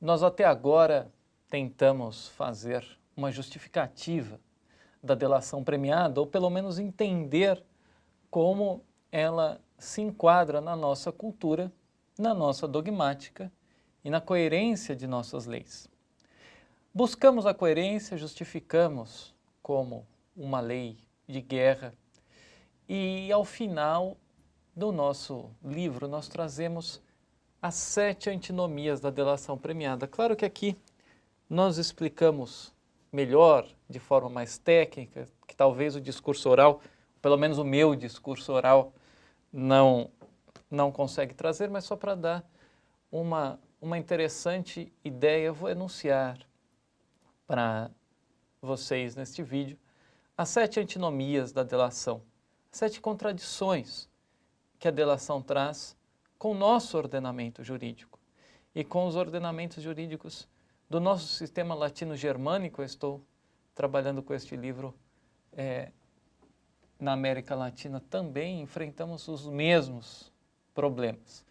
Nós até agora tentamos fazer uma justificativa da delação premiada, ou pelo menos entender como ela se enquadra na nossa cultura, na nossa dogmática e na coerência de nossas leis. Buscamos a coerência, justificamos como uma lei de guerra e, ao final do nosso livro, nós trazemos as 7 antinomias da delação premiada. Claro que aqui nós explicamos melhor, de forma mais técnica, que talvez o discurso oral, pelo menos o meu discurso oral, não consegue trazer, mas só para dar uma interessante ideia, eu vou enunciar para vocês neste vídeo as 7 antinomias da delação, 7 contradições que a delação traz com o nosso ordenamento jurídico e com os ordenamentos jurídicos do nosso sistema latino-germânico. Eu estou trabalhando com este livro na América Latina também, enfrentamos os mesmos problemas.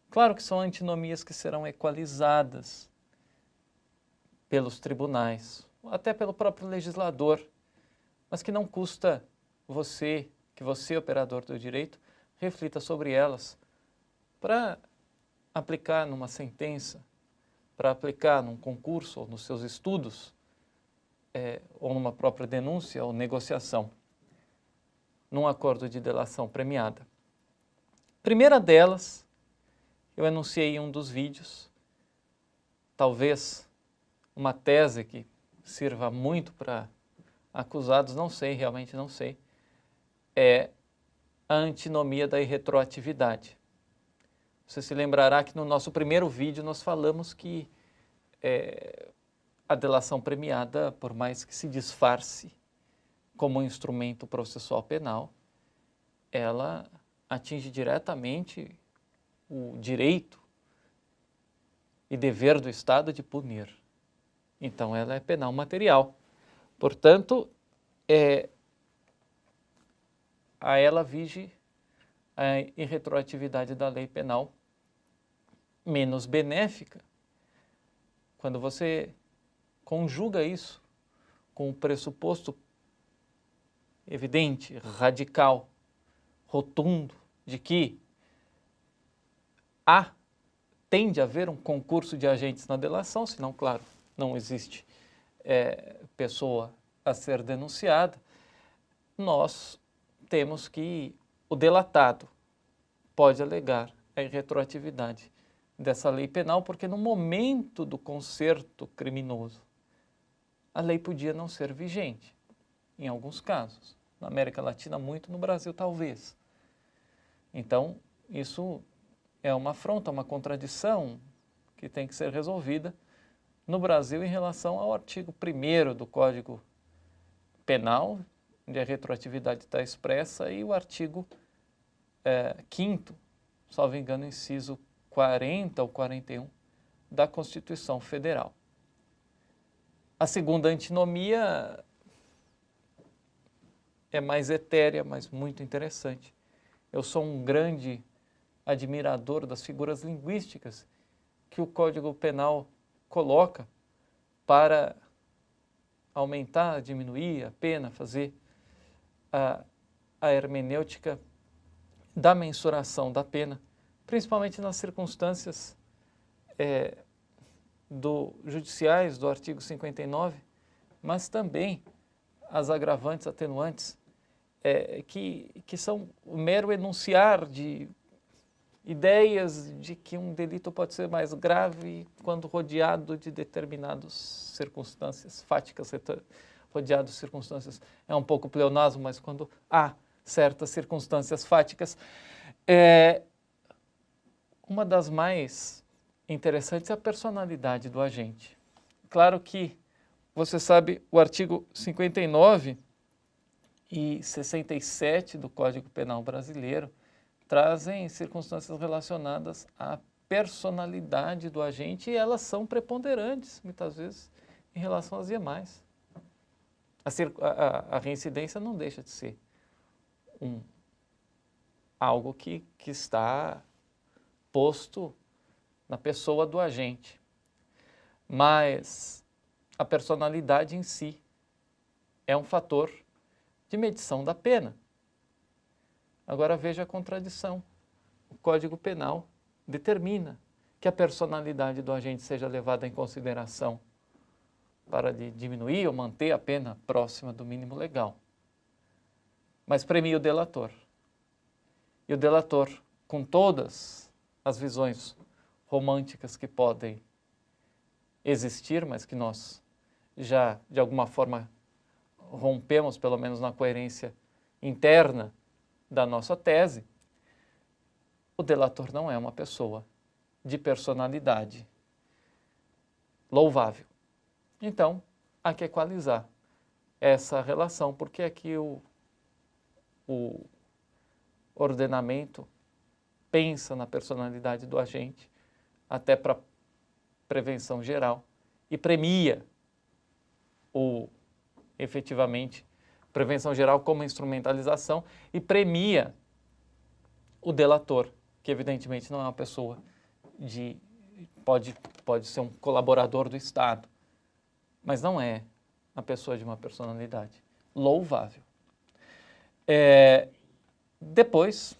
Claro que são antinomias que serão equalizadas pelos tribunais, até pelo próprio legislador, mas que não custa que você, operador do direito, reflita sobre elas para aplicar numa sentença, para aplicar num concurso ou nos seus estudos, ou numa própria denúncia ou negociação, num acordo de delação premiada. Primeira delas, eu enunciei em um dos vídeos, talvez uma tese que sirva muito para acusados, não sei, realmente não sei, é a antinomia da irretroatividade. Você se lembrará que no nosso primeiro vídeo nós falamos que a delação premiada, por mais que se disfarce como um instrumento processual penal, ela atinge diretamente o direito e dever do Estado de punir. Então, ela é penal material. Portanto, a ela vige a irretroatividade da lei penal menos benéfica quando você conjuga isso com o pressuposto evidente, radical, rotundo, de que tende a haver um concurso de agentes na delação, senão, claro, não existe pessoa a ser denunciada. Nós temos que o delatado pode alegar a irretroatividade dessa lei penal, porque no momento do concerto criminoso, a lei podia não ser vigente, em alguns casos. Na América Latina, muito, no Brasil, talvez. Então, isso é uma afronta, uma contradição que tem que ser resolvida no Brasil em relação ao artigo 1º do Código Penal, onde a retroatividade está expressa, e o artigo 5º, salvo engano, inciso 40 ou 41 da Constituição Federal. A segunda antinomia é mais etérea, mas muito interessante. Eu sou um grande admirador das figuras linguísticas que o Código Penal coloca para aumentar, diminuir a pena, fazer a hermenêutica da mensuração da pena, principalmente nas circunstâncias judiciais do artigo 59, mas também as agravantes, atenuantes, que são o mero enunciar de ideias de que um delito pode ser mais grave quando rodeado de determinadas circunstâncias fáticas, rodeado de circunstâncias, é um pouco pleonasmo, mas quando há certas circunstâncias fáticas. Uma das mais interessantes é a personalidade do agente. Claro que, você sabe, o artigo 59 e 67 do Código Penal brasileiro trazem circunstâncias relacionadas à personalidade do agente, e elas são preponderantes, muitas vezes, em relação às demais. A reincidência não deixa de ser algo que está posto na pessoa do agente. mas a personalidade em si é um fator de medição da pena. Agora veja a contradição. O Código Penal determina que a personalidade do agente seja levada em consideração para diminuir ou manter a pena próxima do mínimo legal. Mas premia o delator. E o delator, com todas as visões românticas que podem existir, mas que nós já, de alguma forma, rompemos, pelo menos na coerência interna da nossa tese, o delator não é uma pessoa de personalidade louvável. Então, há que equalizar essa relação, porque aqui o ordenamento pensa na personalidade do agente, até para prevenção geral, e premia efetivamente, prevenção geral como instrumentalização, e premia o delator, que evidentemente não é uma pessoa pode ser um colaborador do Estado, mas não é a pessoa de uma personalidade louvável. Depois,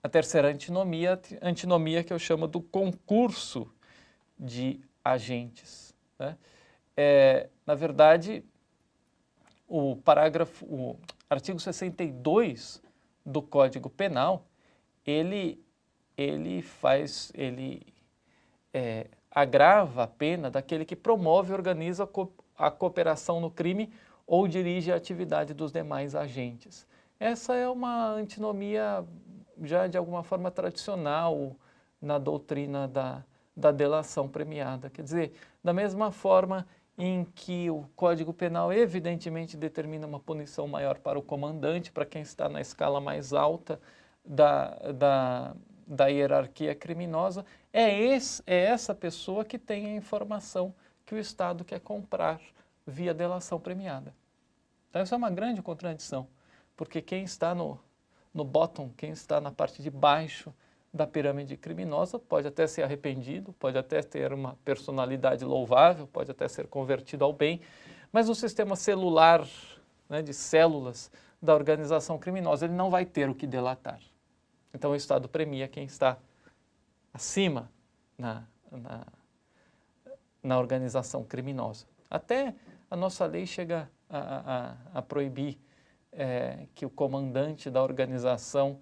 a terceira antinomia que eu chamo do concurso de agentes, né? Na verdade, o artigo 62 do Código Penal, ele agrava a pena daquele que promove e organiza a cooperação no crime ou dirige a atividade dos demais agentes. Essa é uma antinomia já de alguma forma tradicional na doutrina da delação premiada. Quer dizer, da mesma forma em que o Código Penal evidentemente determina uma punição maior para o comandante, para quem está na escala mais alta da hierarquia criminosa, é essa pessoa que tem a informação que o Estado quer comprar via delação premiada. Então, isso é uma grande contradição, porque quem está no bottom, quem está na parte de baixo da pirâmide criminosa, pode até ser arrependido, pode até ter uma personalidade louvável, pode até ser convertido ao bem, mas o sistema celular, né, de células da organização criminosa, ele não vai ter o que delatar. Então, o Estado premia quem está acima na organização criminosa. Até a nossa lei chega a proibir que o comandante da organização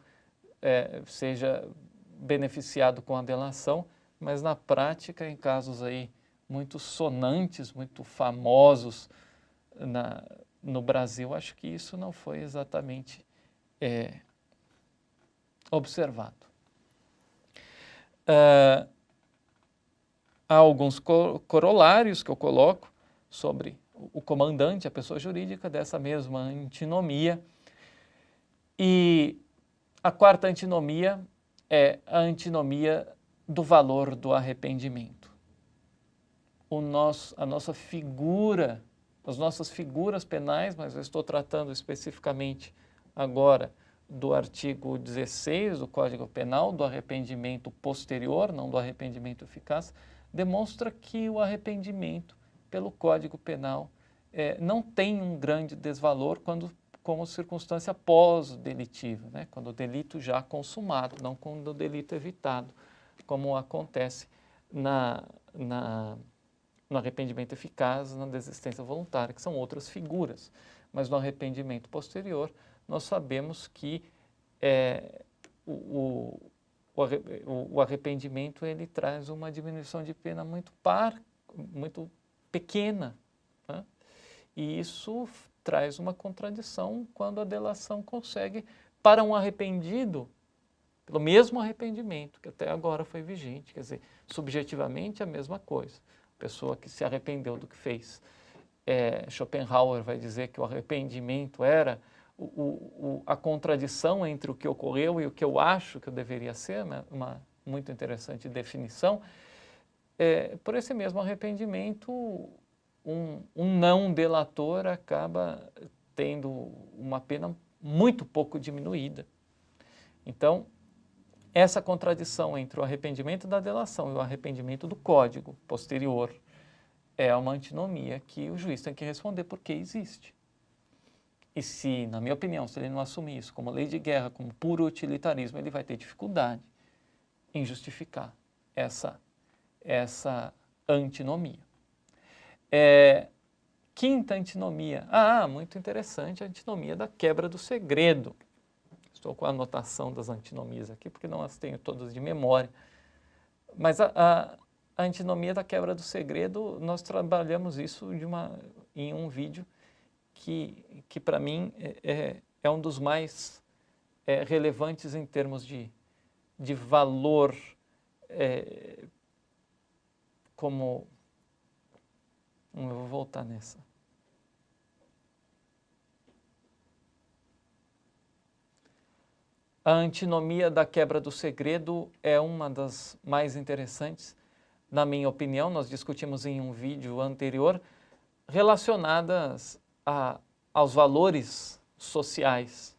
seja beneficiado com a delação, mas na prática, em casos aí muito sonantes, muito famosos no Brasil, acho que isso não foi exatamente observado. Há alguns corolários que eu coloco sobre o comandante, a pessoa jurídica, dessa mesma antinomia. E a quarta antinomia é a antinomia do valor do arrependimento. A nossa figura, as nossas figuras penais, mas eu estou tratando especificamente agora do artigo 16 do Código Penal, do arrependimento posterior, não do arrependimento eficaz, demonstra que o arrependimento pelo Código Penal não tem um grande desvalor como circunstância pós-delitiva, né? Quando o delito já consumado, não quando o delito evitado, como acontece no arrependimento eficaz, na desistência voluntária, que são outras figuras. Mas no arrependimento posterior, nós sabemos que o arrependimento ele traz uma diminuição de pena muito pequena, né? E isso traz uma contradição quando a delação consegue, para um arrependido, pelo mesmo arrependimento que até agora foi vigente, quer dizer, subjetivamente a mesma coisa. A pessoa que se arrependeu do que fez. Schopenhauer vai dizer que o arrependimento era a contradição entre o que ocorreu e o que eu acho que eu deveria ser, né? Uma muito interessante definição. Por esse mesmo arrependimento, um não delator acaba tendo uma pena muito pouco diminuída. Então, essa contradição entre o arrependimento da delação e o arrependimento do código posterior é uma antinomia que o juiz tem que responder por que existe. E se, na minha opinião, se ele não assumir isso como lei de guerra, como puro utilitarismo, ele vai ter dificuldade em justificar essa antinomia. Quinta antinomia. Muito interessante, a antinomia da quebra do segredo. Estou com a anotação das antinomias aqui, porque não as tenho todas de memória. Mas a antinomia da quebra do segredo, nós trabalhamos isso em um vídeo que para mim é um dos mais relevantes em termos de valor como... Eu vou voltar nessa. A antinomia da quebra do segredo é uma das mais interessantes, na minha opinião. Nós discutimos em um vídeo anterior, relacionadas aos valores sociais.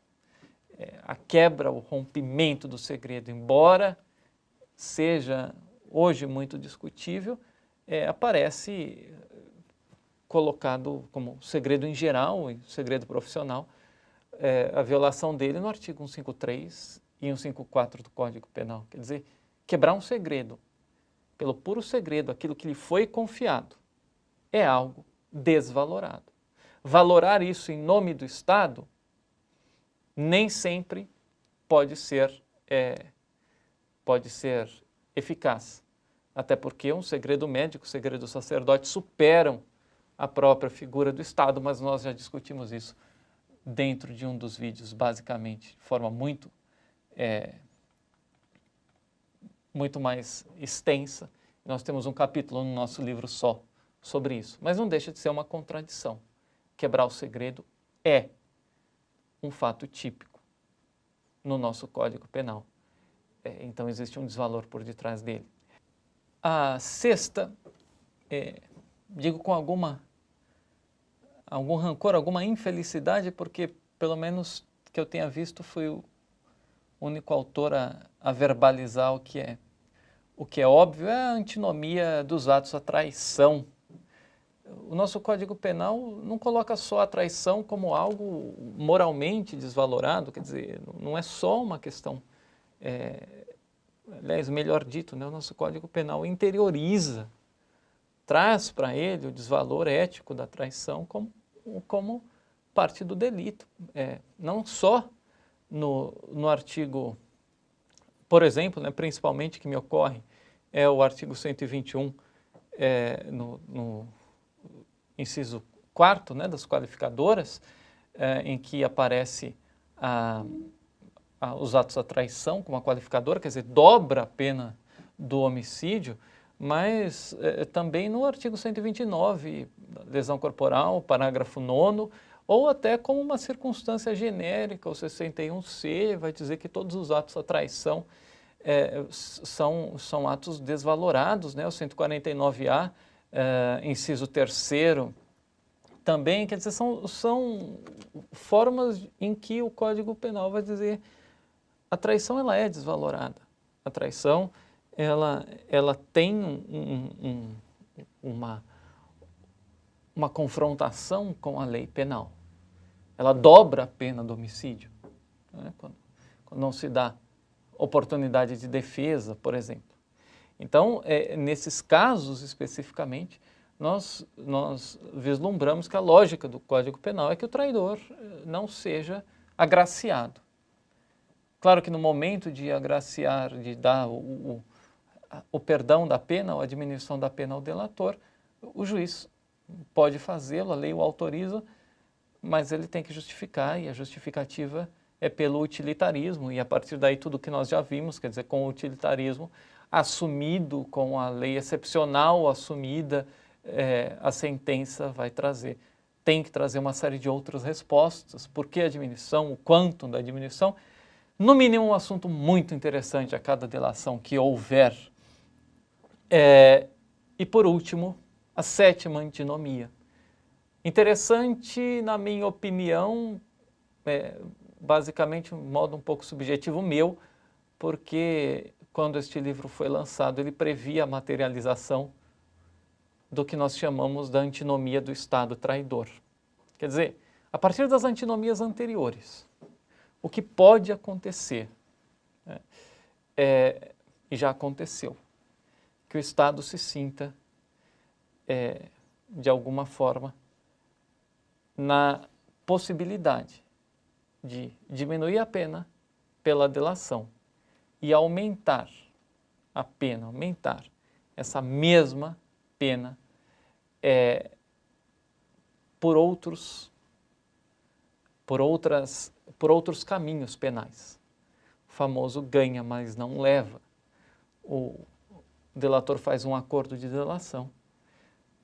A quebra, o rompimento do segredo, embora seja hoje muito discutível, aparece colocado como segredo em geral, segredo profissional, a violação dele no artigo 153 e 154 do Código Penal. Quer dizer, quebrar um segredo, pelo puro segredo, aquilo que lhe foi confiado, é algo desvalorado. Valorar isso em nome do Estado nem sempre pode ser eficaz. Até porque um segredo médico, um segredo do sacerdote superam a própria figura do Estado, mas nós já discutimos isso dentro de um dos vídeos, basicamente, de forma muito mais extensa. Nós temos um capítulo no nosso livro só sobre isso, mas não deixa de ser uma contradição. Quebrar o segredo é um fato típico no nosso Código Penal. Então existe um desvalor por detrás dele. A sexta, digo com algum rancor, alguma infelicidade, porque pelo menos que eu tenha visto fui o único autor a verbalizar o que é óbvio, é a antinomia dos atos à traição. O nosso Código Penal não coloca só a traição como algo moralmente desvalorado, quer dizer, não é só uma questão, aliás, melhor dito, né, o nosso Código Penal interioriza, traz para ele o desvalor ético da traição como parte do delito. Não só no artigo, por exemplo, né, principalmente que me ocorre, é o artigo 121, no inciso 4º, né, das qualificadoras, em que aparece os atos à traição como a qualificadora, quer dizer, dobra a pena do homicídio, mas também no artigo 129, lesão corporal, parágrafo 9º, ou até como uma circunstância genérica, o 61C vai dizer que todos os atos à traição são atos desvalorados, né? O 149A, inciso 3º, também, quer dizer, são formas em que o Código Penal vai dizer a traição ela é desvalorada. A traição ela tem uma confrontação com a lei penal. Ela dobra a pena do homicídio, né? Quando não se dá oportunidade de defesa, por exemplo. Então, nesses casos especificamente, nós vislumbramos que a lógica do Código Penal é que o traidor não seja agraciado. Claro que no momento de agraciar, de dar o perdão da pena ou a diminuição da pena ao delator, o juiz pode fazê-lo, a lei o autoriza, mas ele tem que justificar, e a justificativa é pelo utilitarismo, e a partir daí tudo que nós já vimos, quer dizer, com o utilitarismo assumido, com a lei excepcional assumida, a sentença tem que trazer uma série de outras respostas. Por que a diminuição, o quantum da diminuição? No mínimo, um assunto muito interessante a cada delação que houver. E por último, a sétima antinomia. Interessante, na minha opinião, basicamente um modo um pouco subjetivo meu, porque quando este livro foi lançado, ele previa a materialização do que nós chamamos da antinomia do Estado traidor. Quer dizer, a partir das antinomias anteriores, o que pode acontecer, né, e já aconteceu, que o Estado se sinta, de alguma forma, na possibilidade de diminuir a pena pela delação e aumentar a pena, aumentar essa mesma pena por outros caminhos penais. O famoso ganha, mas não leva. O delator faz um acordo de delação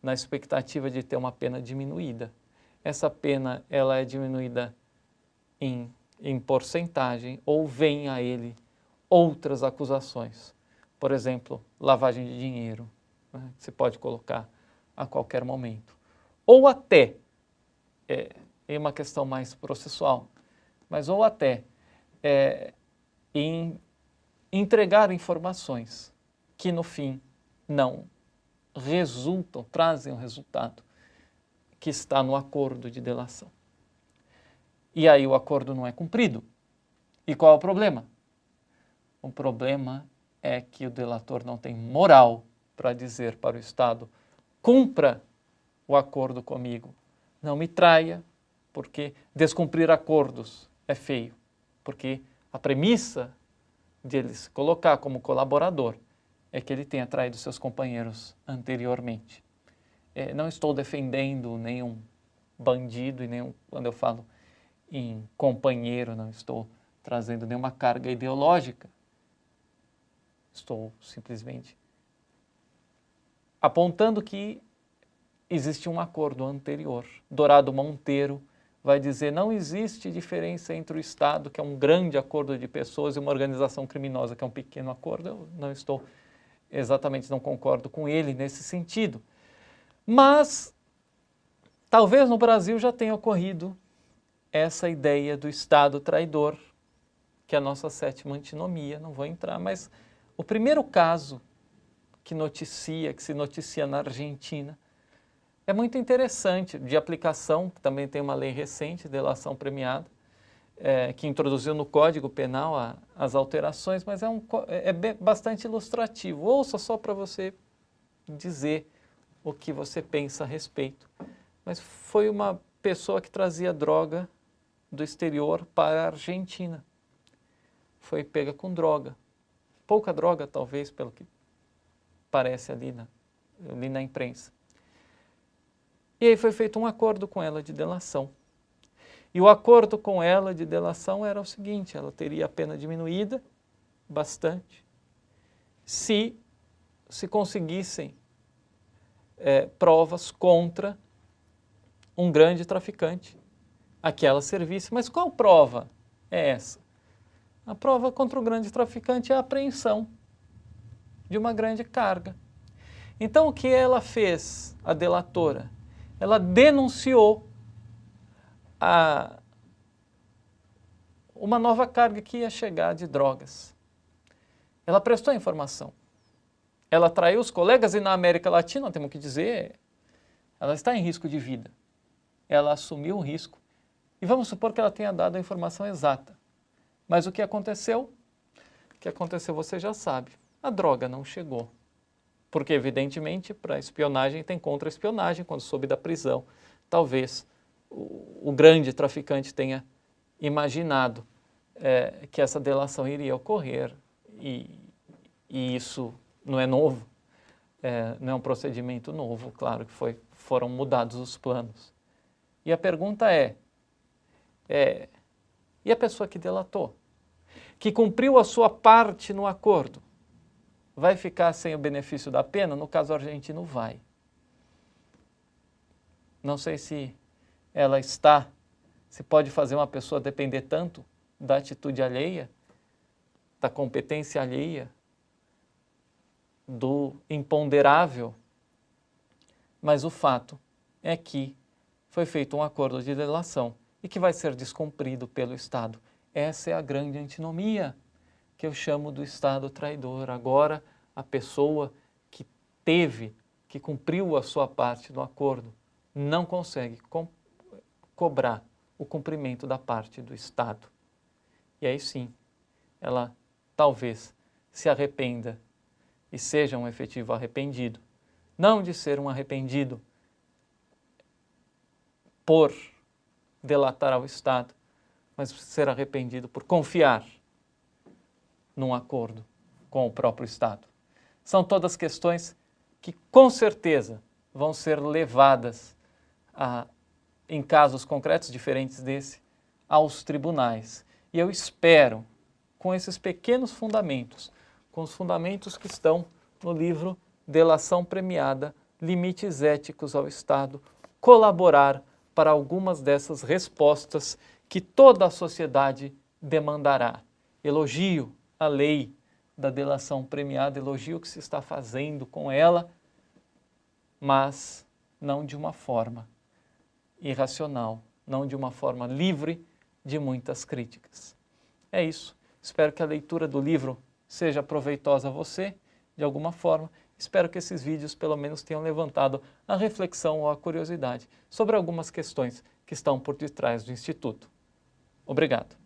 na expectativa de ter uma pena diminuída. Essa pena ela é diminuída em porcentagem ou vem a ele outras acusações. Por exemplo, lavagem de dinheiro, né, que se pode colocar a qualquer momento. Ou até, em uma questão mais processual, mas ou até em entregar informações que no fim não resultam, trazem o resultado que está no acordo de delação. E aí o acordo não é cumprido. E qual é o problema? O problema é que o delator não tem moral para dizer para o Estado: cumpra o acordo comigo, não me traia, porque descumprir acordos é feio, porque a premissa de ele se colocar como colaborador é que ele tenha traído seus companheiros anteriormente. Não estou defendendo nenhum bandido, e quando eu falo em companheiro, não estou trazendo nenhuma carga ideológica. Estou simplesmente apontando que existe um acordo anterior. Dourado Monteiro vai dizer: não existe diferença entre o Estado, que é um grande acordo de pessoas, e uma organização criminosa, que é um pequeno acordo. Eu não estou exatamente, não concordo com ele nesse sentido. Mas talvez no Brasil já tenha ocorrido essa ideia do Estado traidor, que é a nossa sétima antinomia, não vou entrar, mas o primeiro caso que se noticia na Argentina, é muito interessante, de aplicação, que também tem uma lei recente, delação premiada, que introduziu no Código Penal as alterações, mas bastante ilustrativo. Ouça só para você dizer o que você pensa a respeito. Mas foi uma pessoa que trazia droga do exterior para a Argentina. Foi pega com droga. Pouca droga, talvez, pelo que parece ali na imprensa. E aí foi feito um acordo com ela de delação. E o acordo com ela de delação era o seguinte: ela teria a pena diminuída bastante se conseguissem provas contra um grande traficante a que ela servisse. Mas qual prova é essa? A prova contra o grande traficante é a apreensão de uma grande carga. Então, o que ela fez, a delatora? Ela denunciou uma nova carga que ia chegar de drogas. Ela prestou informação. Ela traiu os colegas, e na América Latina, temos que dizer, ela está em risco de vida. Ela assumiu o risco. E vamos supor que ela tenha dado a informação exata. Mas o que aconteceu? O que aconteceu você já sabe. A droga não chegou. Porque, evidentemente, para espionagem tem contra-espionagem. Quando soube da prisão, talvez o grande traficante tenha imaginado que essa delação iria ocorrer. E isso não é novo, não é um procedimento novo. Claro que foram mudados os planos. E a pergunta e a pessoa que delatou? Que cumpriu a sua parte no acordo? Vai ficar sem o benefício da pena? No caso argentino, vai. Não sei se se pode fazer uma pessoa depender tanto da atitude alheia, da competência alheia, do imponderável, mas o fato é que foi feito um acordo de delação e que vai ser descumprido pelo Estado. Essa é a grande antinomia que eu chamo do Estado traidor. Agora, a pessoa que que cumpriu a sua parte do acordo, não consegue cobrar o cumprimento da parte do Estado. E aí sim, ela talvez se arrependa e seja um efetivo arrependido. Não de ser um arrependido por delatar ao Estado, mas ser arrependido por confiar num acordo com o próprio Estado. São todas questões que com certeza vão ser levadas em casos concretos diferentes desse, aos tribunais. E eu espero, com esses pequenos fundamentos, com os fundamentos que estão no livro Delação Premiada, Limites Éticos ao Estado, colaborar para algumas dessas respostas que toda a sociedade demandará. Elogio a lei da delação premiada, elogio o que se está fazendo com ela, mas não de uma forma irracional, não de uma forma livre de muitas críticas. É isso. Espero que a leitura do livro seja proveitosa a você, de alguma forma. Espero que esses vídeos pelo menos tenham levantado a reflexão ou a curiosidade sobre algumas questões que estão por detrás do Instituto. Obrigado.